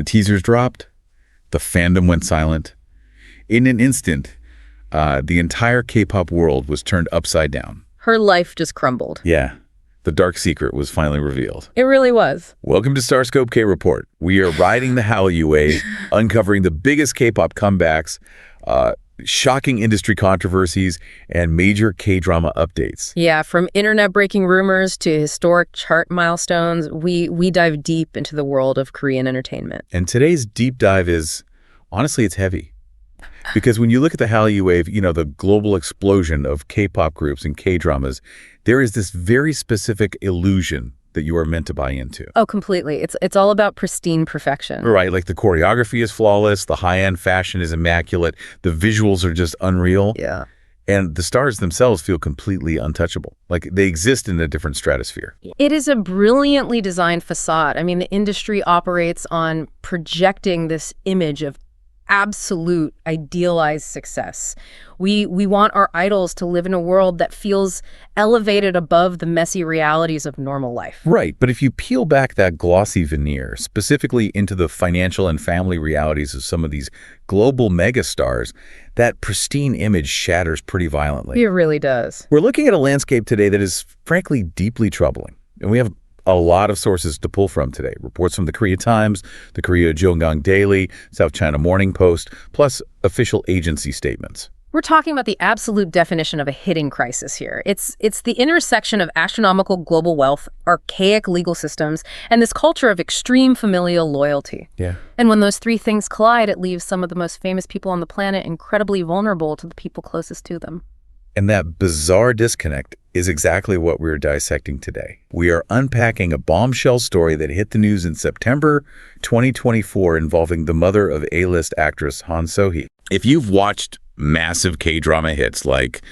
The teasers dropped. The fandom went silent. In an instant, the entire K-pop world was turned upside down. Her life just crumbled. Yeah. The dark secret was finally revealed. It really was. Welcome to StarScope K-Report. We are riding the Hallyu wave, uncovering the biggest K-pop comebacks, shocking industry controversies, and major K-drama updates. Yeah, from internet-breaking rumors to historic chart milestones, we dive deep into the world of Korean entertainment. And today's deep dive is, honestly, it's heavy. Because when you look at the Hallyu wave, you know, the global explosion of K-pop groups and K-dramas, there is this very specific illusion that you are meant to buy into. Oh, completely. It's all about pristine perfection. Right, like the choreography is flawless, the high-end fashion is immaculate, the visuals are just unreal. Yeah. And the stars themselves feel completely untouchable. Like they exist in a different stratosphere. It is a brilliantly designed facade. I mean, the industry operates on projecting this image of absolute idealized success. We want our idols to live in a world that feels elevated above the messy realities of normal life. Right, but if you peel back that glossy veneer, specifically into the financial and family realities of some of these global megastars, that pristine image shatters pretty violently. It really does. We're looking at a landscape today that is frankly deeply troubling, and we have a lot of sources to pull from today. Reports from the Korea Times, the Korea Gyeongseong Daily, South China Morning Post, plus official agency statements. We're talking about the absolute definition of a hitting crisis here. It's the intersection of astronomical global wealth, archaic legal systems, and this culture of extreme familial loyalty. Yeah. And when those three things collide, it leaves some of the most famous people on the planet incredibly vulnerable to the people closest to them. And that bizarre disconnect is exactly what we're dissecting today. We are unpacking a bombshell story that hit the news in September 2024 involving the mother of A-list actress Han So-hee. If you've watched massive K-drama hits like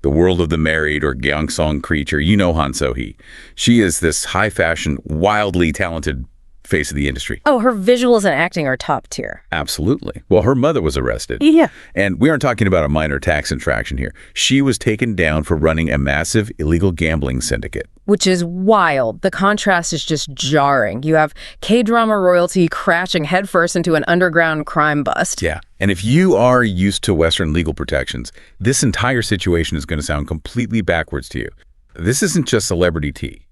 The World of the Married or Gyeongseong Creature, you know Han So-hee. She is this high-fashion, wildly talented face of the industry. Oh, her visuals and acting are top tier. Absolutely. Well, her mother was arrested. Yeah. And we aren't talking about a minor tax infraction here. She was taken down for running a massive illegal gambling syndicate. Which is wild. The contrast is just jarring. You have K-drama royalty crashing headfirst into an underground crime bust. Yeah. And if you are used to Western legal protections, this entire situation is going to sound completely backwards to you. This isn't just celebrity tea.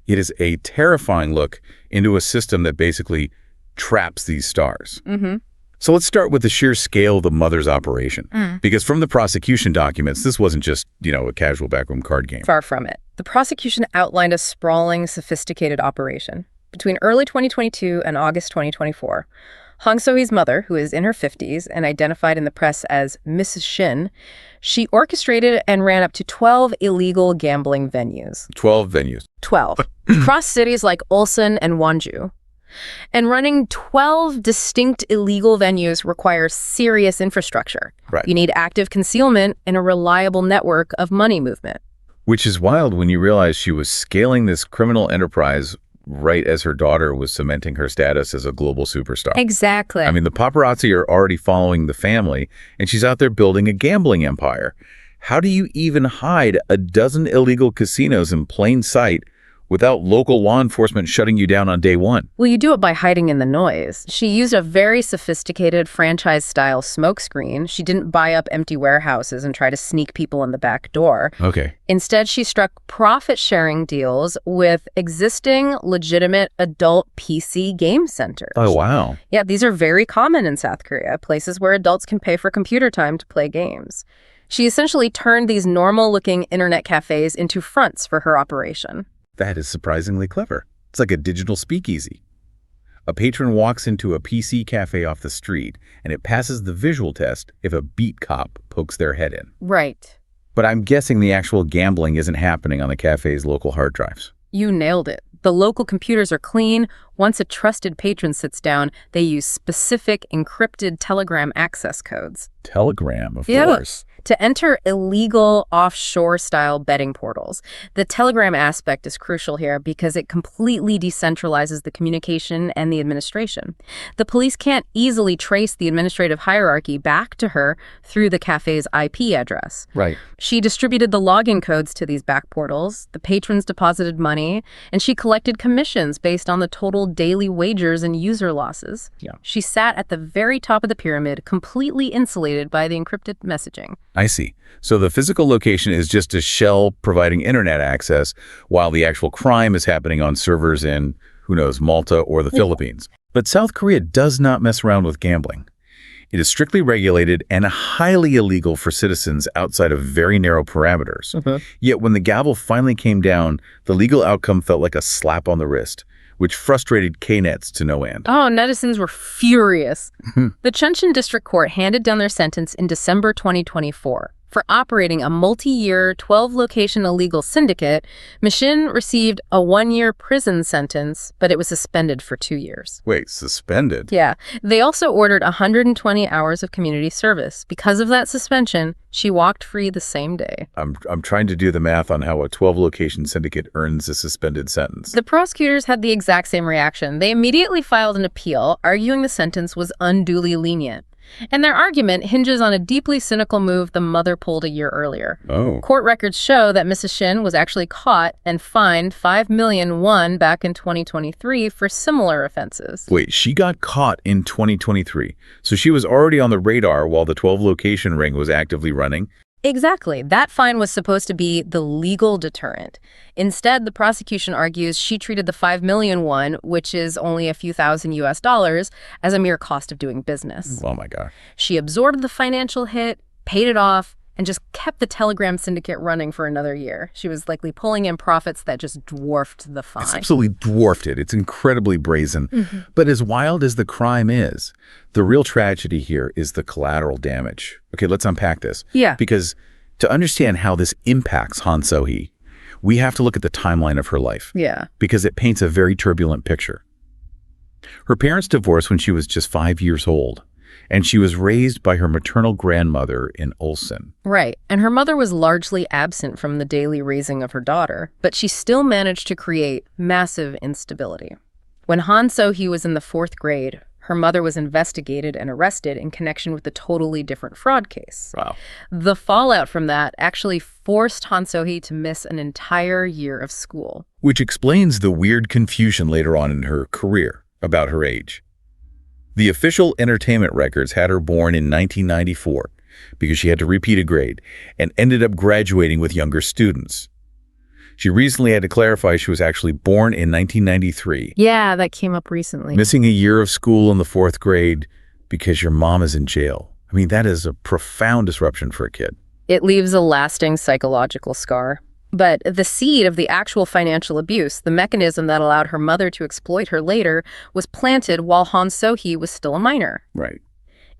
It is a terrifying look into a system that basically traps these stars. Mm-hmm. So let's start with the sheer scale of the mother's operation. Because from the prosecution documents, this wasn't just, a casual backroom card game. Far from it. The prosecution outlined a sprawling, sophisticated operation. Between early 2022 and August 2024, Han So-hee's mother, who is in her 50s and identified in the press as Mrs. Shin, she orchestrated and ran up to 12 illegal gambling venues. 12 venues. 12. Across cities like Ulsan and Wonju. And running 12 distinct illegal venues requires serious infrastructure. Right. You need active concealment and a reliable network of money movement. Which is wild when you realize she was scaling this criminal enterprise right as her daughter was cementing her status as a global superstar. Exactly. I mean, the paparazzi are already following the family, and she's out there building a gambling empire. How do you even hide a dozen illegal casinos in plain sight without local law enforcement shutting you down on day one? Well, you do it by hiding in the noise. She used a very sophisticated franchise-style smokescreen. She didn't buy up empty warehouses and try to sneak people in the back door. Okay. Instead, she struck profit-sharing deals with existing, legitimate adult PC game centers. Oh, wow. Yeah, these are very common in South Korea, places where adults can pay for computer time to play games. She essentially turned these normal-looking internet cafes into fronts for her operation. That is surprisingly clever. It's like a digital speakeasy. A patron walks into a PC cafe off the street, and it passes the visual test if a beat cop pokes their head in. Right. But I'm guessing the actual gambling isn't happening on the cafe's local hard drives. You nailed it. The local computers are clean. Once a trusted patron sits down, they use specific encrypted Telegram access codes. Telegram, of course. To enter illegal offshore-style betting portals. The Telegram aspect is crucial here because it completely decentralizes the communication and the administration. The police can't easily trace the administrative hierarchy back to her through the cafe's IP address. Right. She distributed the login codes to these back portals, the patrons deposited money, and she collected commissions based on the total controlled daily wagers and user losses. Yeah. She sat at the very top of the pyramid, completely insulated by the encrypted messaging. I see. So the physical location is just a shell providing internet access, while the actual crime is happening on servers in, who knows, Malta or the Philippines. But South Korea does not mess around with gambling. It is strictly regulated and highly illegal for citizens outside of very narrow parameters. Yet when the gavel finally came down, the legal outcome felt like a slap on the wrist, which frustrated K-Netz to no end. Oh, netizens were furious. The Chuncheon District Court handed down their sentence in December 2024. For operating a multi-year, 12-location illegal syndicate, Mishin received a 1-year prison sentence, but it was suspended for 2 years. Wait, suspended? Yeah. They also ordered 120 hours of community service. Because of that suspension, she walked free the same day. I'm trying to do the math on how a 12-location syndicate earns a suspended sentence. The prosecutors had the exact same reaction. They immediately filed an appeal, arguing the sentence was unduly lenient. And their argument hinges on a deeply cynical move the mother pulled a year earlier. Oh. Court records show that Mrs. Shin was actually caught and fined 5 million won back in 2023 for similar offenses. Wait, she got caught in 2023, so she was already on the radar while the 12-location ring was actively running? Exactly. That fine was supposed to be the legal deterrent. Instead, the prosecution argues she treated the 5 million won, which is only a few thousand US dollars, as a mere cost of doing business. Oh my God. She absorbed the financial hit, paid it off, and just kept the Telegram syndicate running for another year. She was likely pulling in profits that just dwarfed the fine. It's absolutely dwarfed it. It's incredibly brazen. But as wild as the crime is, the real tragedy here is the collateral damage. Okay, let's unpack this. Yeah. Because to understand how this impacts Han So-hee, we have to look at the timeline of her life. Yeah. Because it paints a very turbulent picture. Her parents divorced when she was just 5 years old, and she was raised by her maternal grandmother in Ulsan. Right. And her mother was largely absent from the daily raising of her daughter, but she still managed to create massive instability. When Han So-hee was in the 4th grade, her mother was investigated and arrested in connection with a totally different fraud case. Wow. The fallout from that actually forced Han So-hee to miss an entire year of school. Which explains the weird confusion later on in her career about her age. The official entertainment records had her born in 1994 because she had to repeat a grade and ended up graduating with younger students. She recently had to clarify she was actually born in 1993. Yeah, that came up recently. Missing a year of school in the 4th grade because your mom is in jail. I mean, that is a profound disruption for a kid. It leaves a lasting psychological scar. But the seed of the actual financial abuse, the mechanism that allowed her mother to exploit her later, was planted while Han So-hee was still a minor. Right.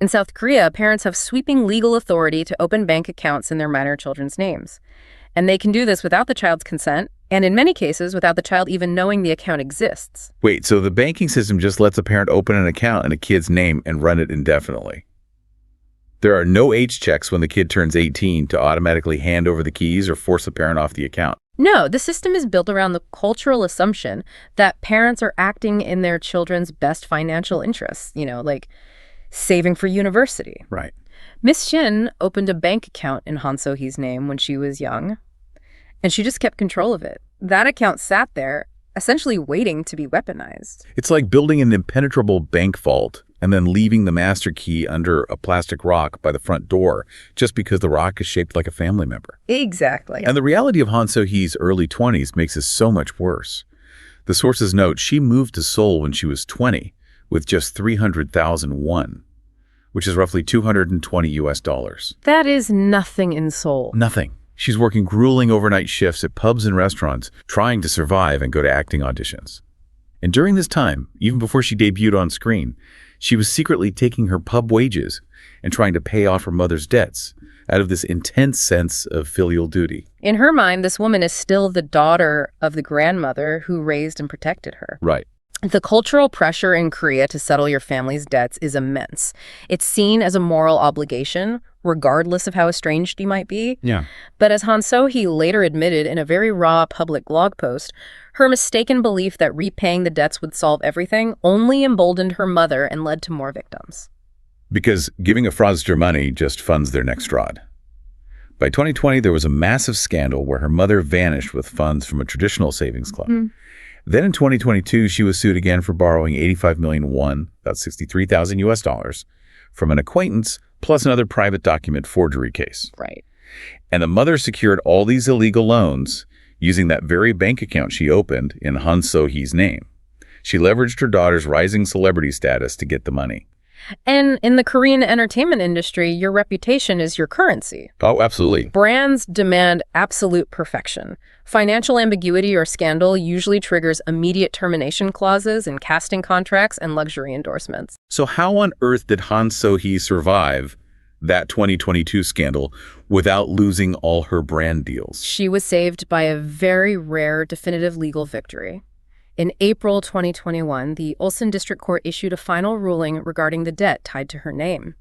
In South Korea, parents have sweeping legal authority to open bank accounts in their minor children's names. And they can do this without the child's consent, and in many cases, without the child even knowing the account exists. Wait, so the banking system just lets a parent open an account in a kid's name and run it indefinitely? There are no age checks when the kid turns 18 to automatically hand over the keys or force a parent off the account. No, the system is built around the cultural assumption that parents are acting in their children's best financial interests, like saving for university. Right. Miss Shin opened a bank account in Han So-hee's name when she was young, and she just kept control of it. That account sat there, essentially waiting to be weaponized. It's like building an impenetrable bank vault and then leaving the master key under a plastic rock by the front door just because the rock is shaped like a family member. Exactly. And the reality of Han So-hee's early 20s makes this so much worse. The sources note she moved to Seoul when she was 20 with just 300,000 won, which is roughly 220 US dollars. That is nothing in Seoul. Nothing. She's working grueling overnight shifts at pubs and restaurants, trying to survive and go to acting auditions. And during this time, even before she debuted on screen, she was secretly taking her pub wages and trying to pay off her mother's debts out of this intense sense of filial duty. In her mind, this woman is still the daughter of the grandmother who raised and protected her. Right. The cultural pressure in Korea to settle your family's debts is immense. It's seen as a moral obligation, regardless of how estranged you might be. Yeah. But as Han So-hee later admitted in a very raw public blog post, her mistaken belief that repaying the debts would solve everything only emboldened her mother and led to more victims. Because giving a fraudster money just funds their next fraud. By 2020, there was a massive scandal where her mother vanished with funds from a traditional savings club. Then in 2022, she was sued again for borrowing 85 million won, about 63,000 US dollars, from an acquaintance, plus another private document forgery case. Right. And the mother secured all these illegal loans using that very bank account she opened in Han So-hee's name. She leveraged her daughter's rising celebrity status to get the money. And in the Korean entertainment industry, your reputation is your currency. Oh, absolutely. Brands demand absolute perfection. Financial ambiguity or scandal usually triggers immediate termination clauses in casting contracts and luxury endorsements. So how on earth did Han So-hee survive that 2022 scandal without losing all her brand deals? She was saved by a very rare definitive legal victory. In April 2021, the Ulsan District Court issued a final ruling regarding the debt tied to her name.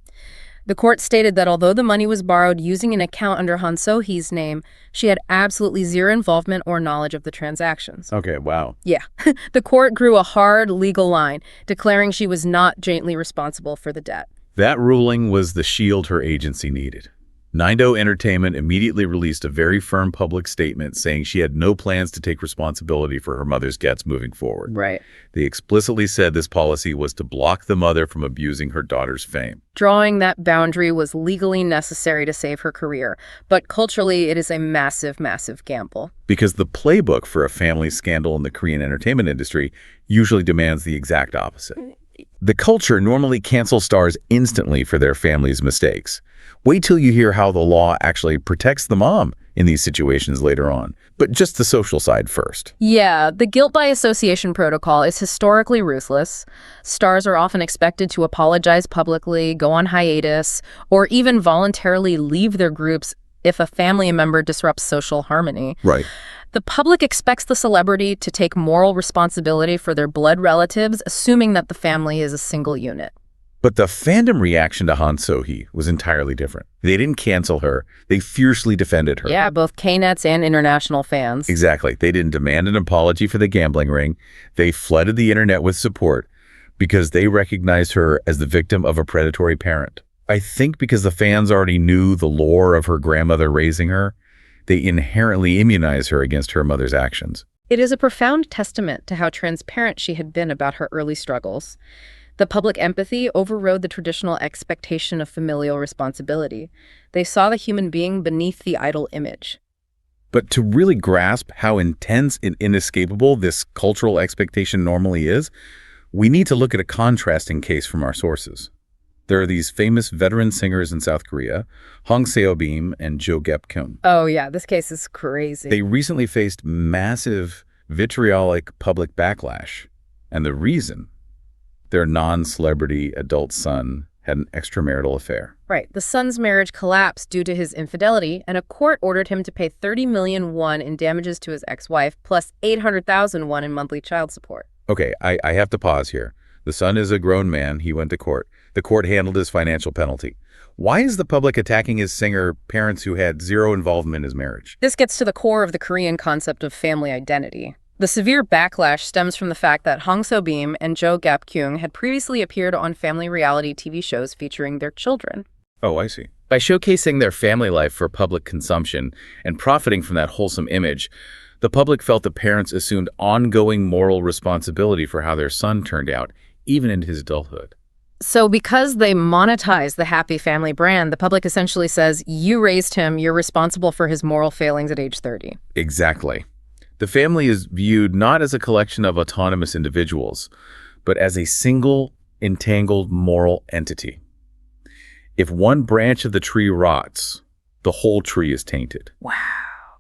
The court stated that although the money was borrowed using an account under Han So-hee's name, she had absolutely zero involvement or knowledge of the transactions. Okay, wow. Yeah. The court drew a hard legal line, declaring she was not jointly responsible for the debt. That ruling was the shield her agency needed. Nindo Entertainment immediately released a very firm public statement saying she had no plans to take responsibility for her mother's debts moving forward. Right. They explicitly said this policy was to block the mother from abusing her daughter's fame. Drawing that boundary was legally necessary to save her career, but culturally it is a massive, massive gamble. Because the playbook for a family scandal in the Korean entertainment industry usually demands the exact opposite. The culture normally cancels stars instantly for their family's mistakes. Wait till you hear how the law actually protects the mom in these situations later on. But just the social side first. Yeah, the guilt by association protocol is historically ruthless. Stars are often expected to apologize publicly, go on hiatus, or even voluntarily leave their groups if a family member disrupts social harmony. Right. The public expects the celebrity to take moral responsibility for their blood relatives, assuming that the family is a single unit. But the fandom reaction to Han So-hee was entirely different. They didn't cancel her. They fiercely defended her. Yeah, both K-Netz and international fans. Exactly. They didn't demand an apology for the gambling ring. They flooded the internet with support because they recognized her as the victim of a predatory parent. I think because the fans already knew the lore of her grandmother raising her, they inherently immunize her against her mother's actions. It is a profound testament to how transparent she had been about her early struggles. The public empathy overrode the traditional expectation of familial responsibility. They saw the human being beneath the idol image. But to really grasp how intense and inescapable this cultural expectation normally is, we need to look at a contrasting case from our sources. There are these famous veteran singers in South Korea, Han So-hee and Gyeongseong. Oh yeah, this case is crazy. They recently faced massive vitriolic public backlash. And the reason? Their non-celebrity adult son had an extramarital affair. Right. The son's marriage collapsed due to his infidelity, and a court ordered him to pay 30 million won in damages to his ex-wife, plus 800,000 won in monthly child support. Okay, I have to pause here. The son is a grown man. He went to court. The court handled his financial penalty. Why is the public attacking his singer parents who had zero involvement in his marriage? This gets to the core of the Korean concept of family identity. The severe backlash stems from the fact that Han So-hee and Gyeongseong had previously appeared on family reality TV shows featuring their children. Oh, I see. By showcasing their family life for public consumption and profiting from that wholesome image, the public felt the parents assumed ongoing moral responsibility for how their son turned out, even in his adulthood. So because they monetize the happy family brand, the public essentially says, you raised him, you're responsible for his moral failings at age 30. Exactly. The family is viewed not as a collection of autonomous individuals, but as a single, entangled moral entity. If one branch of the tree rots, the whole tree is tainted. Wow.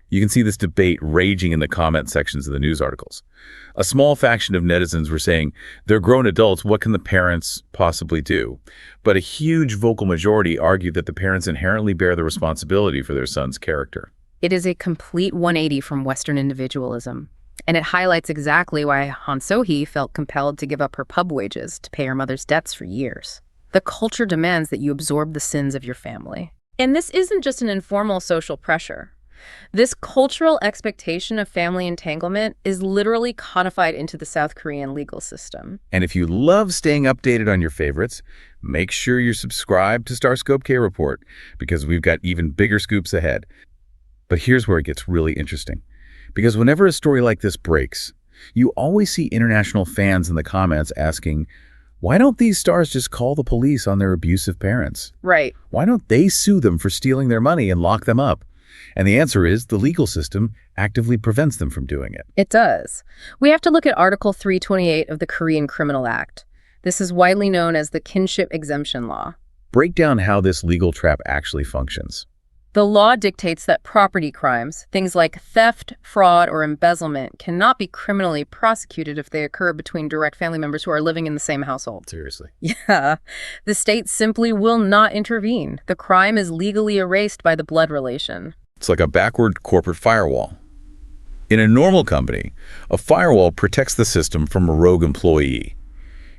You can see this debate raging in the comment sections of the news articles. A small faction of netizens were saying, they're grown adults, what can the parents possibly do? But a huge vocal majority argued that the parents inherently bear the responsibility for their son's character. It is a complete 180 from Western individualism, and it highlights exactly why Han So-hee felt compelled to give up her pub wages to pay her mother's debts for years. The culture demands that you absorb the sins of your family. And this isn't just an informal social pressure. This cultural expectation of family entanglement is literally codified into the South Korean legal system. And if you love staying updated on your favorites, make sure you're subscribed to StarScope K-Report, because we've got even bigger scoops ahead. But here's where it gets really interesting. Because whenever a story like this breaks, You always see international fans in the comments asking, why don't these stars just call the police on their abusive parents? Right. Why don't they sue them for stealing their money and lock them up? And the answer is the legal system actively prevents them from doing it. It does. We have to look at Article 328 of the Korean Criminal Act. This is widely known as the Kinship Exemption Law. Break down how this legal trap actually functions. The law dictates that property crimes, things like theft, fraud, or embezzlement, cannot be criminally prosecuted if they occur between direct family members who are living in the same household. Seriously. Yeah. The state simply will not intervene. The crime is legally erased by the blood relation. It's like a backward corporate firewall. In a normal company, a firewall protects the system from a rogue employee.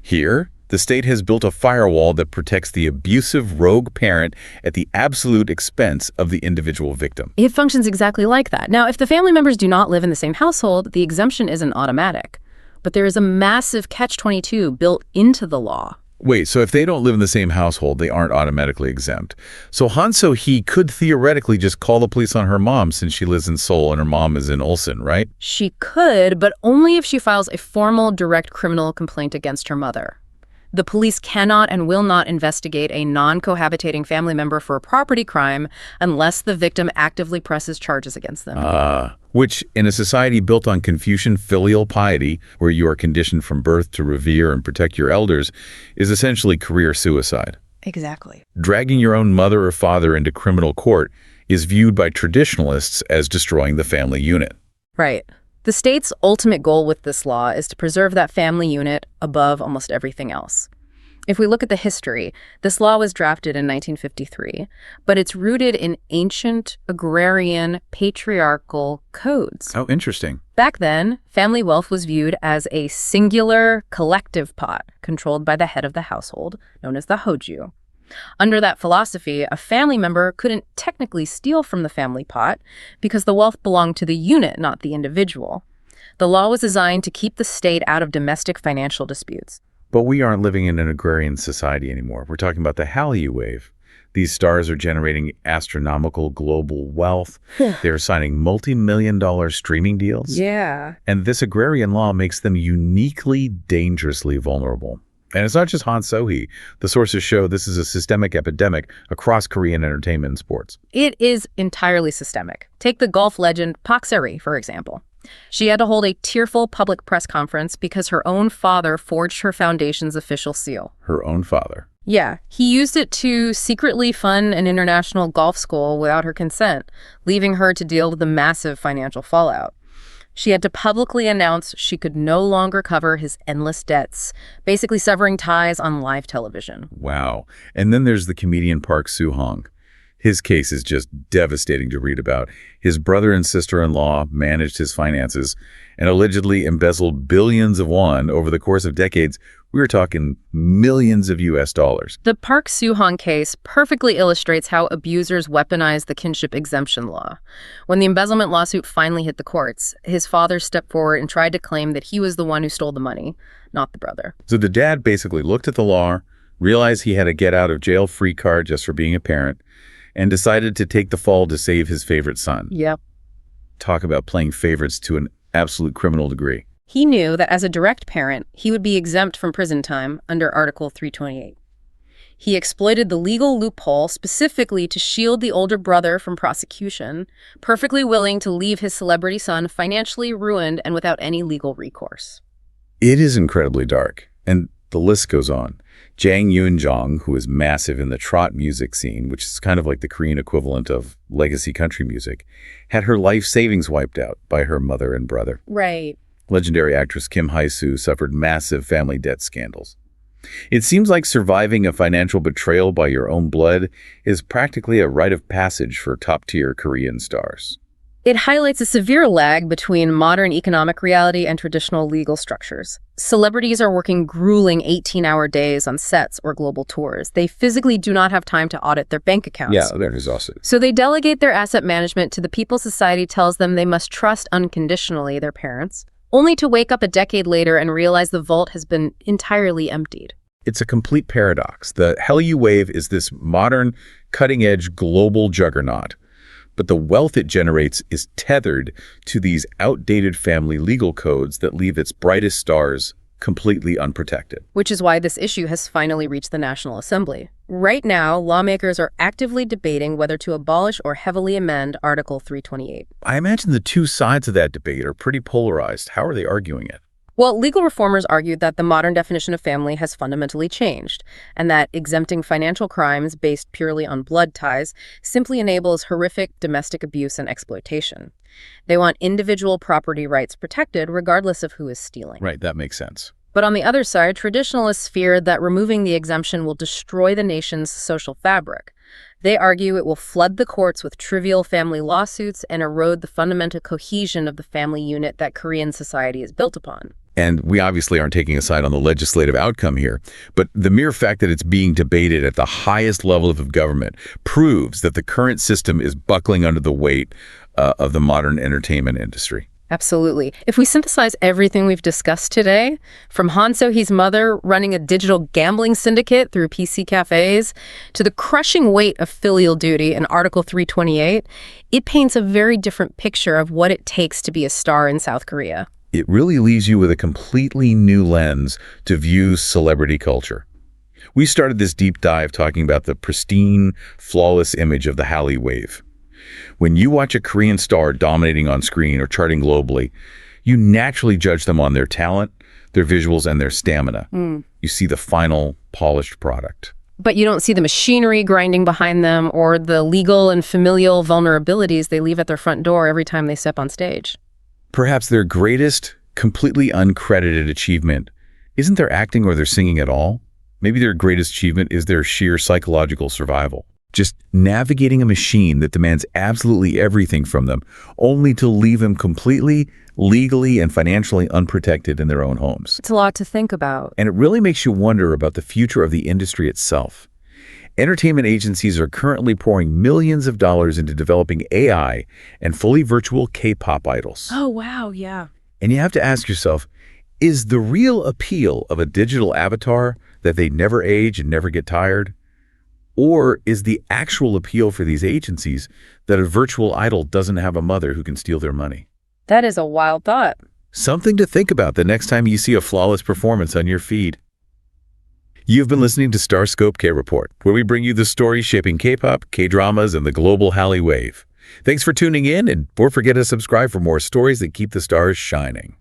Here, the state has built a firewall that protects the abusive rogue parent at the absolute expense of the individual victim. It functions exactly like that. Now, if the family members do not live in the same household, the exemption isn't automatic. But there is a massive catch-22 built into the law. Wait, so if they don't live in the same household, they aren't automatically exempt. So Han So-hee could theoretically just call the police on her mom since she lives in Seoul and her mom is in Ulsan, right? She could, but only if she files a formal direct criminal complaint against her mother. The police cannot and will not investigate a non-cohabitating family member for a property crime unless the victim actively presses charges against them. Which, in a society built on Confucian filial piety, where you are conditioned from birth to revere and protect your elders, is essentially career suicide. Exactly. Dragging your own mother or father into criminal court is viewed by traditionalists as destroying the family unit. Right. The state's ultimate goal with this law is to preserve that family unit above almost everything else. If we look at the history, this law was drafted in 1953, but it's rooted in ancient, agrarian, patriarchal codes. Oh, interesting. Back then, family wealth was viewed as a singular, collective pot controlled by the head of the household, known as the Hallyu. Under that philosophy, a family member couldn't technically steal from the family pot because the wealth belonged to the unit, not the individual. The law was designed to keep the state out of domestic financial disputes. But we aren't living in an agrarian society anymore. We're talking about the Hallyu wave. These stars are generating astronomical global wealth. They're signing multi-million-dollar streaming deals. Yeah. And this agrarian law makes them uniquely, dangerously vulnerable. And it's not just Han So-hee. The sources show this is a systemic epidemic across Korean entertainment and sports. It is entirely systemic. Take the golf legend Park Se-ri, for example. She had to hold a tearful public press conference because her own father forged her foundation's official seal. Her own father. Yeah, he used it to secretly fund an international golf school without her consent, leaving her to deal with the massive financial fallout. She had to publicly announce she could no longer cover his endless debts, basically severing ties on live television. Wow. And then there's the comedian Park Soo-hong. His case is just devastating to read about. His brother and sister-in-law managed his finances and allegedly embezzled billions of won over the course of decades. We were talking millions of US dollars. The Park Soo-hong case perfectly illustrates how abusers weaponize the kinship exemption law. When the embezzlement lawsuit finally hit the courts, his father stepped forward and tried to claim that he was the one who stole the money, not the brother. So the dad basically looked at the law, realized he had a get-out-of-jail-free card just for being a parent, and decided to take the fall to save his favorite son. Yep. Talk about playing favorites to an absolute criminal degree. He knew that as a direct parent, he would be exempt from prison time under Article 328. He exploited the legal loophole specifically to shield the older brother from prosecution, perfectly willing to leave his celebrity son financially ruined and without any legal recourse. It is incredibly dark, and the list goes on. Jang Yoon-jong, who is massive in the trot music scene, which is kind of like the Korean equivalent of legacy country music, had her life savings wiped out by her mother and brother. Right. Legendary actress Kim Hae-soo suffered massive family debt scandals. It seems like surviving a financial betrayal by your own blood is practically a rite of passage for top-tier Korean stars. It highlights a severe lag between modern economic reality and traditional legal structures. Celebrities are working grueling 18-hour days on sets or global tours. They physically do not have time to audit their bank accounts. Yeah, they're exhausted. So they delegate their asset management to the people society tells them they must trust unconditionally, their parents, only to wake up a decade later and realize the vault has been entirely emptied. It's a complete paradox. The Hallyu wave is this modern, cutting-edge global juggernaut. But the wealth it generates is tethered to these outdated family legal codes that leave its brightest stars completely unprotected. Which is why this issue has finally reached the National Assembly. Right now, lawmakers are actively debating whether to abolish or heavily amend Article 328. I imagine the two sides of that debate are pretty polarized. How are they arguing it? Well, legal reformers argued that the modern definition of family has fundamentally changed, and that exempting financial crimes based purely on blood ties simply enables horrific domestic abuse and exploitation. They want individual property rights protected regardless of who is stealing. Right, that makes sense. But on the other side, traditionalists fear that removing the exemption will destroy the nation's social fabric. They argue it will flood the courts with trivial family lawsuits and erode the fundamental cohesion of the family unit that Korean society is built upon. And we obviously aren't taking a side on the legislative outcome here, but the mere fact that it's being debated at the highest level of government proves that the current system is buckling under the weight of the modern entertainment industry. Absolutely. If we synthesize everything we've discussed today, from Han So-hee's mother running a digital gambling syndicate through PC cafes, to the crushing weight of filial duty in Article 328, it paints a very different picture of what it takes to be a star in South Korea. It really leaves you with a completely new lens to view celebrity culture. We started this deep dive talking about the pristine, flawless image of the Hallyu wave. When you watch a Korean star dominating on screen or charting globally, you naturally judge them on their talent, their visuals, and their stamina. You see the final, polished product. But you don't see the machinery grinding behind them or the legal and familial vulnerabilities they leave at their front door every time they step on stage. Perhaps their greatest, completely uncredited achievement isn't their acting or their singing at all. Maybe their greatest achievement is their sheer psychological survival. Just navigating a machine that demands absolutely everything from them, only to leave them completely, legally, and financially unprotected in their own homes. It's a lot to think about. And it really makes you wonder about the future of the industry itself. Entertainment agencies are currently pouring millions of dollars into developing AI and fully virtual K-pop idols. Oh, wow, yeah. And you have to ask yourself, is the real appeal of a digital avatar that they never age and never get tired? Or is the actual appeal for these agencies that a virtual idol doesn't have a mother who can steal their money? That is a wild thought. Something to think about the next time you see a flawless performance on your feed. You've been listening to StarScope K-Report, where we bring you the stories shaping K-pop, K-dramas, and the global Hallyu wave. Thanks for tuning in, and don't forget to subscribe for more stories that keep the stars shining.